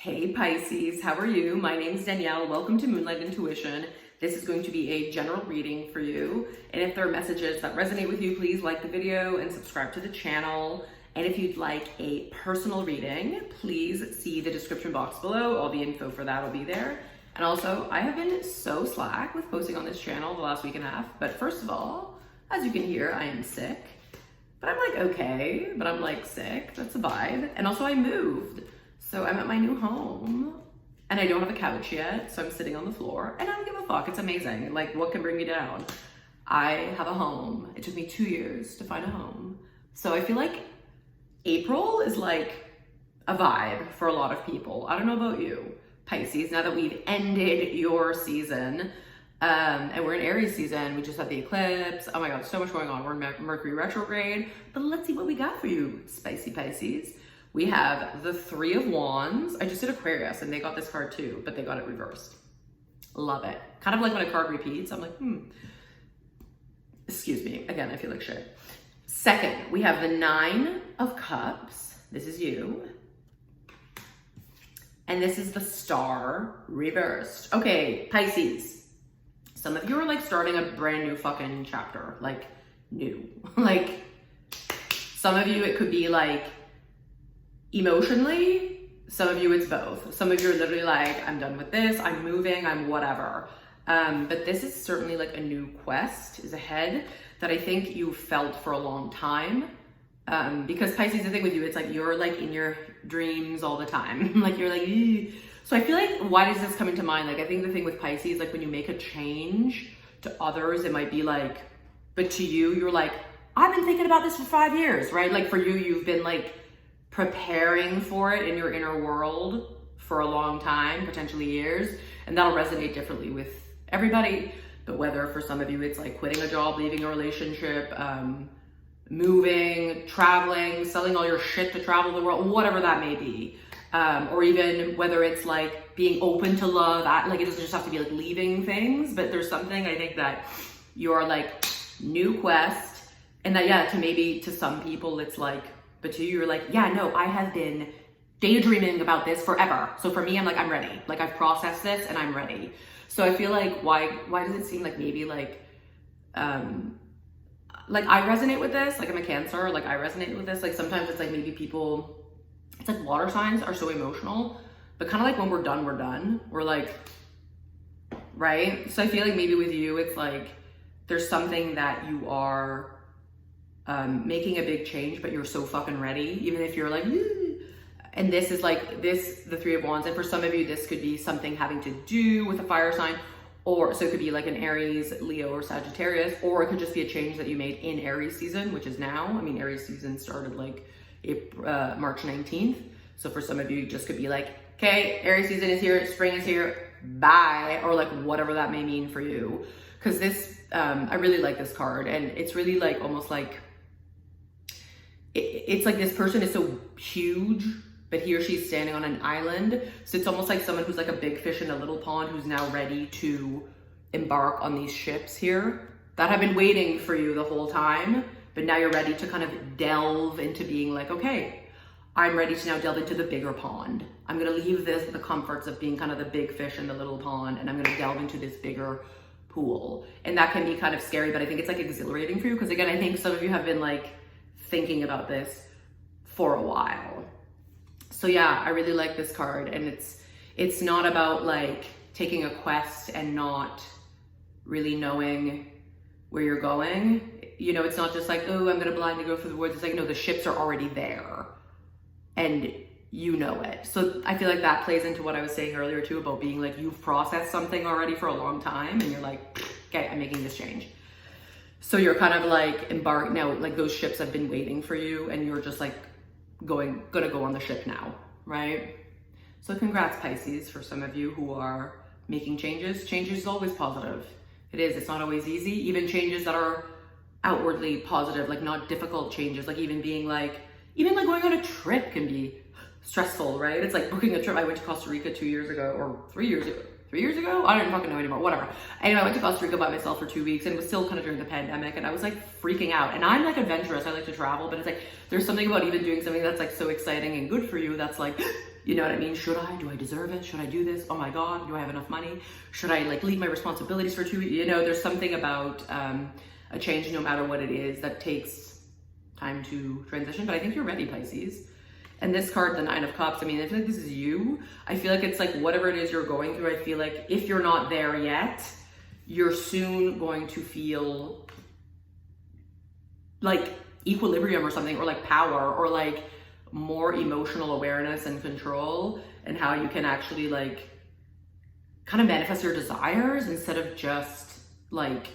Hey Pisces, how are you? My name's Danielle. Welcome to Moonlight Intuition. This is going to be a general reading for you. And if there are messages that resonate with you, please like the video and subscribe to the channel. And if you'd like a personal reading, please see the description box below. All the info for that will be there. And also, I have been so slack with posting on this channel the last week and a half. But first of all, as you can hear, I am sick. But I'm like okay, but I'm like sick. That's a vibe. And also I moved. So I'm at my new home and I don't have a couch yet. So I'm sitting on the floor and I don't give a fuck. It's amazing. Like, what can bring me down? I have a home. It took me 2 years to find a home. So I feel like April is like a vibe for a lot of people. I don't know about you, Pisces, now that we've ended your season and we're in Aries season. We just had the eclipse. Oh my God, so much going on. We're in Mercury retrograde, but let's see what we got for you, spicy Pisces. We have the Three of Wands. I just did Aquarius and they got this card too, but they got it reversed. Love it. Kind of like when a card repeats, I'm like, Excuse me. Again, I feel like shit. Second, we have the Nine of Cups. This is you. And this is the Star reversed. Okay, Pisces. Some of you are like starting a brand new fucking chapter. Like, new. Like, some of you, it could be like, emotionally, some of you it's both. Some of you are literally like, I'm done with this, I'm moving, I'm whatever. But this is certainly like a new quest is ahead that I think you felt for a long time. Because Pisces, the thing with you, it's like you're like in your dreams all the time. Like you're like, ew. So I feel like, why does this come into mind? Like, I think the thing with Pisces, like when you make a change to others, it might be like, but to you, you're like, I've been thinking about this for 5 years, right? Like for you, you've been like preparing for it in your inner world for a long time, potentially years, and that'll resonate differently with everybody. But whether for some of you it's like quitting a job, leaving a relationship, moving, traveling, selling all your shit to travel the world, whatever that may be, or even whether it's like being open to love, like it doesn't just have to be like leaving things, but there's something I think that you're like new quest, and that to some people it's like, but to you, you're like, yeah, no, I have been daydreaming about this forever. So for me, I'm like, I'm ready. Like I've processed this and I'm ready. So I feel like, why does it seem like maybe like I resonate with this, like I'm a Cancer, like I resonate with this. Like sometimes it's like maybe people, it's like water signs are so emotional, but kind of like when we're done. We're like, right? So I feel like maybe with you, it's like, there's something that you are making a big change, but you're so fucking ready, even if you're like, and this is like this, the Three of Wands. And for some of you, this could be something having to do with a fire sign, or so it could be like an Aries, Leo, or Sagittarius, or it could just be a change that you made in Aries season, which is now. I mean, Aries season started like March 19th. So for some of you, it just could be like, okay, Aries season is here, spring is here, bye, or like whatever that may mean for you. Because this, I really like this card, and it's really like almost like, it's like this person is so huge, but he or she's standing on an island. So it's almost like someone who's like a big fish in a little pond who's now ready to embark on these ships here that have been waiting for you the whole time. But now you're ready to kind of delve into being like, okay, I'm ready to now delve into the bigger pond. I'm going to leave the comforts of being kind of the big fish in the little pond, and I'm going to delve into this bigger pool. And that can be kind of scary, but I think it's like exhilarating for you. Because again, I think some of you have been like thinking about this for a while. So yeah, I really like this card, and it's not about like taking a quest and not really knowing where you're going. You know, it's not just like, oh, I'm gonna blindly go through the woods. It's like, no, the ships are already there and you know it. So I feel like that plays into what I was saying earlier too, about being like, you've processed something already for a long time and you're like, okay, I'm making this change. So you're kind of like embarked now, like those ships have been waiting for you, and you're just like gonna go on the ship now, right? So congrats, Pisces, for some of you who are making changes. Change is always positive. It is, it's not always easy. Even changes that are outwardly positive, like not difficult changes, like even going on a trip can be stressful, right? It's like booking a trip. I went to Costa Rica 2 years ago, or 3 years ago. 3 years ago? I don't fucking know anymore, whatever. Anyway, I went to Costa Rica by myself for 2 weeks, and it was still kind of during the pandemic, and I was like freaking out. And I'm like adventurous, I like to travel, but it's like, there's something about even doing something that's like so exciting and good for you that's like, You know what I mean? Should I? Do I deserve it? Should I do this? Oh my God, do I have enough money? Should I like leave my responsibilities for 2 weeks? You know, there's something about a change, no matter what it is, that takes time to transition. But I think you're ready, Pisces. And this card, the Nine of Cups, I mean, I feel like this is you. I feel like it's like whatever it is you're going through, I feel like if you're not there yet, you're soon going to feel like equilibrium or something, or like power, or like more emotional awareness and control, and how you can actually like kind of manifest your desires instead of just like,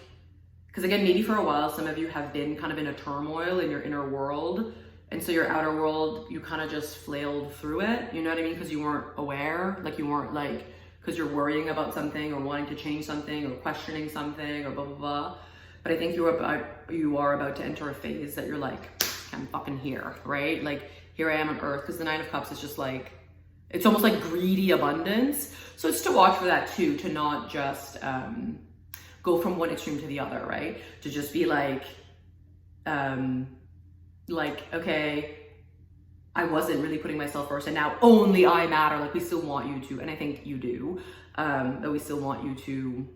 because again, maybe for a while, some of you have been kind of in a turmoil in your inner world. And so your outer world, you kind of just flailed through it. You know what I mean? Because you weren't aware, like you weren't like, because you're worrying about something or wanting to change something or questioning something or blah, blah, blah. But I think you are about to enter a phase that you're like, I'm fucking here, right? Like here I am on earth, because the Nine of Cups is just like, it's almost like greedy abundance. So it's to watch for that too, to not just go from one extreme to the other, right? To just be like, okay, I wasn't really putting myself first and now only I matter. Like we still want you to, and I think you do, that we still want you to,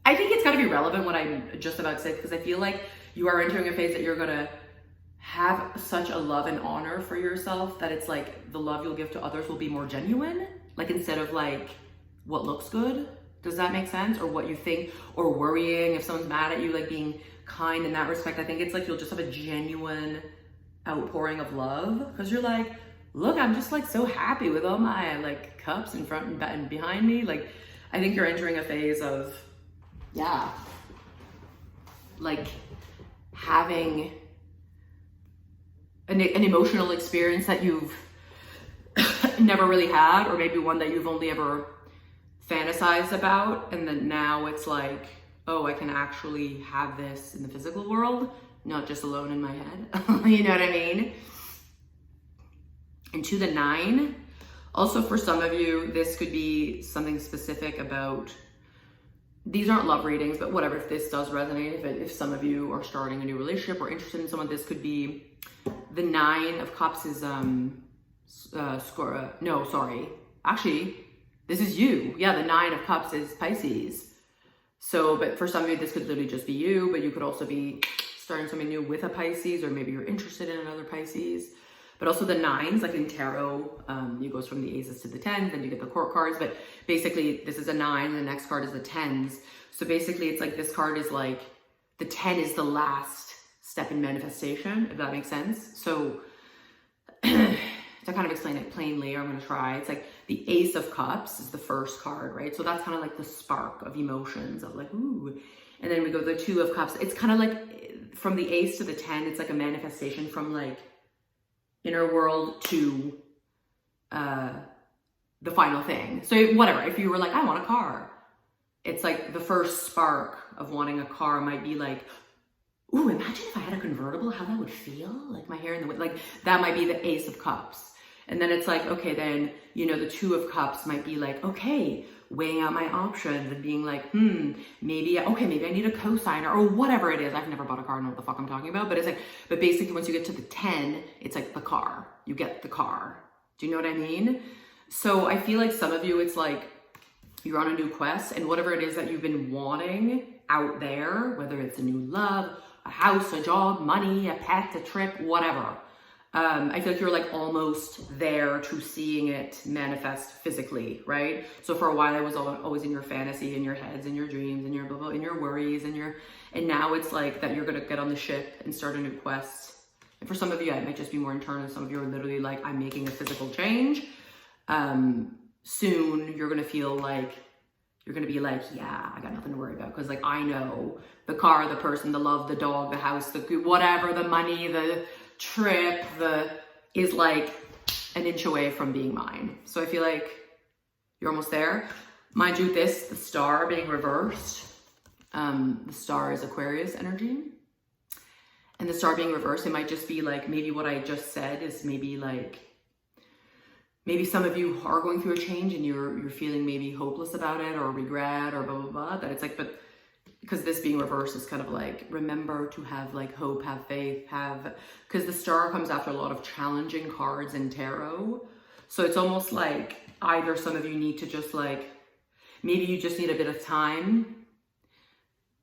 I think it's gotta be relevant what I'm just about to say, because I feel like you are entering a phase that you're gonna have such a love and honor for yourself that it's like the love you'll give to others will be more genuine, like instead of like what looks good. Does that make sense? Or what you think, or worrying if someone's mad at you, like being kind in that respect. I think it's like you'll just have a genuine outpouring of love, because you're like, look, I'm just like so happy with all my like cups in front and behind me. Like I think you're entering a phase of, yeah, like having an emotional experience that you've never really had, or maybe one that you've only ever fantasized about, and then now it's like, oh, I can actually have this in the physical world, not just alone in my head. You know what I mean? And to the Nine, also for some of you, this could be something specific about, these aren't love readings, but whatever, if this does resonate, if some of you are starting a new relationship or interested in someone, this could be, the Nine of Cups is, actually, this is you. Yeah, the Nine of Cups is Pisces. So, but for some of you, this could literally just be you, but you could also be starting something new with a Pisces, or maybe you're interested in another Pisces. But also the nines, like in tarot, it goes from the aces to the tens, then you get the court cards. But basically, this is a 9, and the next card is the tens. So basically, it's like this card is like, the 10 is the last step in manifestation, if that makes sense. So to kind of explain it plainly, or I'm going to try, it's like the Ace of Cups is the first card, right? So that's kind of like the spark of emotions of like, ooh. And then we go to the Two of Cups. It's kind of like from the Ace to the 10, it's like a manifestation from like inner world to the final thing. So whatever, if you were like, I want a car, it's like the first spark of wanting a car might be like, ooh, imagine if I had a convertible, how that would feel, like my hair in the wind, like that might be the Ace of Cups. And then it's like, okay, then, you know, the Two of Cups might be like, okay, weighing out my options and being like, maybe I need a cosigner or whatever it is. I've never bought a car, I don't know what the fuck I'm talking about, but it's like, but basically once you get to the 10, it's like the car, you get the car. Do you know what I mean? So I feel like some of you, it's like you're on a new quest, and whatever it is that you've been wanting out there, whether it's a new love, a house, a job, money, a pet, a trip, whatever. I feel like you're like almost there to seeing it manifest physically, right? So for a while I was always in your fantasy, in your heads, in your dreams, in your blah, blah, in your worries, and now it's like that you're gonna get on the ship and start a new quest. And for some of you, it might just be more internal. Some of you are literally like, I'm making a physical change. Soon you're gonna feel like, you're gonna be like, yeah, I got nothing to worry about. Cause like, I know the car, the person, the love, the dog, the house, the whatever, the money, the trip, is like an inch away from being mine. So I feel like you're almost there. Mind you, the star being reversed, the star is Aquarius energy. And the star being reversed, it might just be like, maybe what I just said is maybe like, maybe some of you are going through a change and you're feeling maybe hopeless about it or regret or blah, blah, blah. That it's like, but because this being reversed is kind of like, remember to have like hope, have faith, because the star comes after a lot of challenging cards in tarot. So it's almost like either some of you need to just like, maybe you just need a bit of time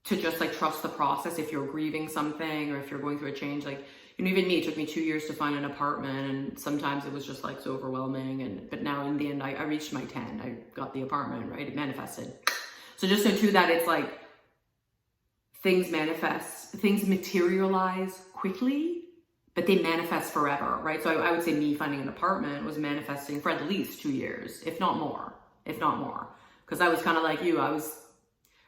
to just like trust the process if you're grieving something or if you're going through a change. Like, you know, even me, it took me 2 years to find an apartment, and sometimes it was just like so overwhelming. But now in the end, I reached my 10. I got the apartment, right? It manifested. So just know too that it's like, things manifest, things materialize quickly, but they manifest forever, right? So I would say me finding an apartment was manifesting for at least 2 years, if not more. Because I was kind of like you, I was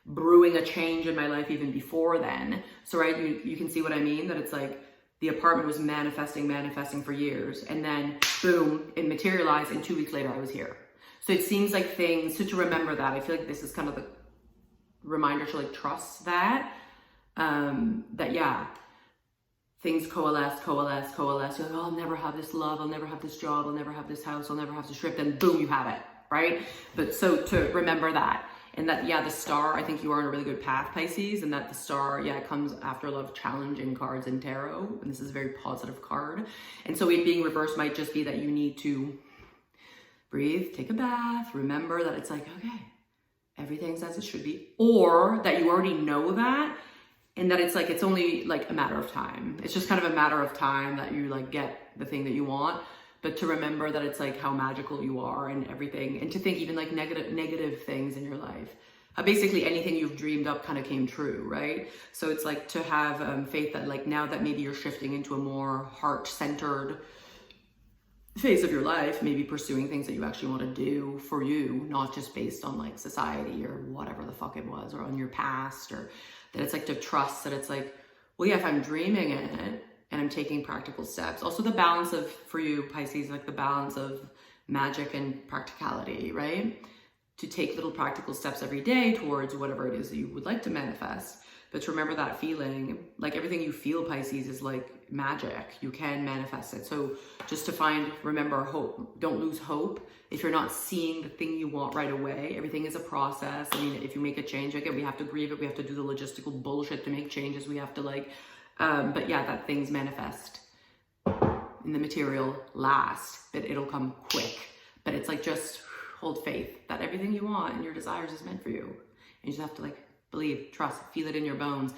brewing a change in my life even before then. So, right, you can see what I mean? That it's like the apartment was manifesting for years. And then boom, it materialized, and 2 weeks later I was here. So it seems like things, so to remember that, I feel like this is kind of the reminder to like trust that, that yeah, things coalesce. You're like, oh, I'll never have this love, I'll never have this job, I'll never have this house, I'll never have this trip, then boom, you have it, right? But so to remember that, and that, yeah, the star, I think you are on a really good path, Pisces, and that the star, yeah, it comes after a lot of challenging cards in tarot, and this is a very positive card. And so it being reversed might just be that you need to breathe, take a bath, remember that it's like, okay, everything's as it should be, or that you already know that, and that it's like, it's only like a matter of time. It's just kind of a matter of time that you like get the thing that you want. But to remember that it's like how magical you are and everything, and to think even like negative things in your life. Basically anything you've dreamed up kind of came true, right? So it's like to have faith that like now that maybe you're shifting into a more heart-centered phase of your life, maybe pursuing things that you actually want to do for you, not just based on like society or whatever the fuck it was, or on your past, or that it's like to trust that it's like, well, yeah, if I'm dreaming it and I'm taking practical steps. Also the balance of, for you Pisces, like the balance of magic and practicality, right? To take little practical steps every day towards whatever it is that you would like to manifest. But to remember that feeling, like everything you feel, Pisces, is like magic. You can manifest it. So just to remember hope. Don't lose hope. If you're not seeing the thing you want right away, everything is a process. I mean, if you make a change, again, we have to grieve it. We have to do the logistical bullshit to make changes. We have to like, but yeah, that things manifest in the material last, but it'll come quick. But it's like, just hold faith that everything you want and your desires is meant for you. And you just have to like, believe, trust, feel it in your bones.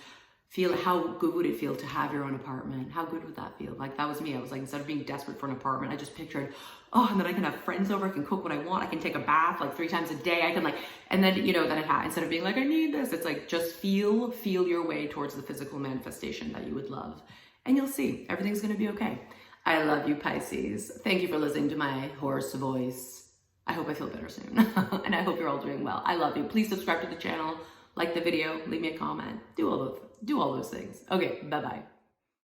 Feel how good would it feel to have your own apartment? How good would that feel? Like that was me. I was like, instead of being desperate for an apartment, I just pictured, oh, and then I can have friends over, I can cook what I want, I can take a bath like 3 times a day, I can like, and then, you know, then it had, instead of being like, I need this, it's like, just feel your way towards the physical manifestation that you would love. And you'll see, everything's gonna be okay. I love you, Pisces. Thank you for listening to my hoarse voice. I hope I feel better soon. And I hope you're all doing well. I love you. Please subscribe to the channel. Like the video, leave me a comment, do all those things. Okay, bye-bye.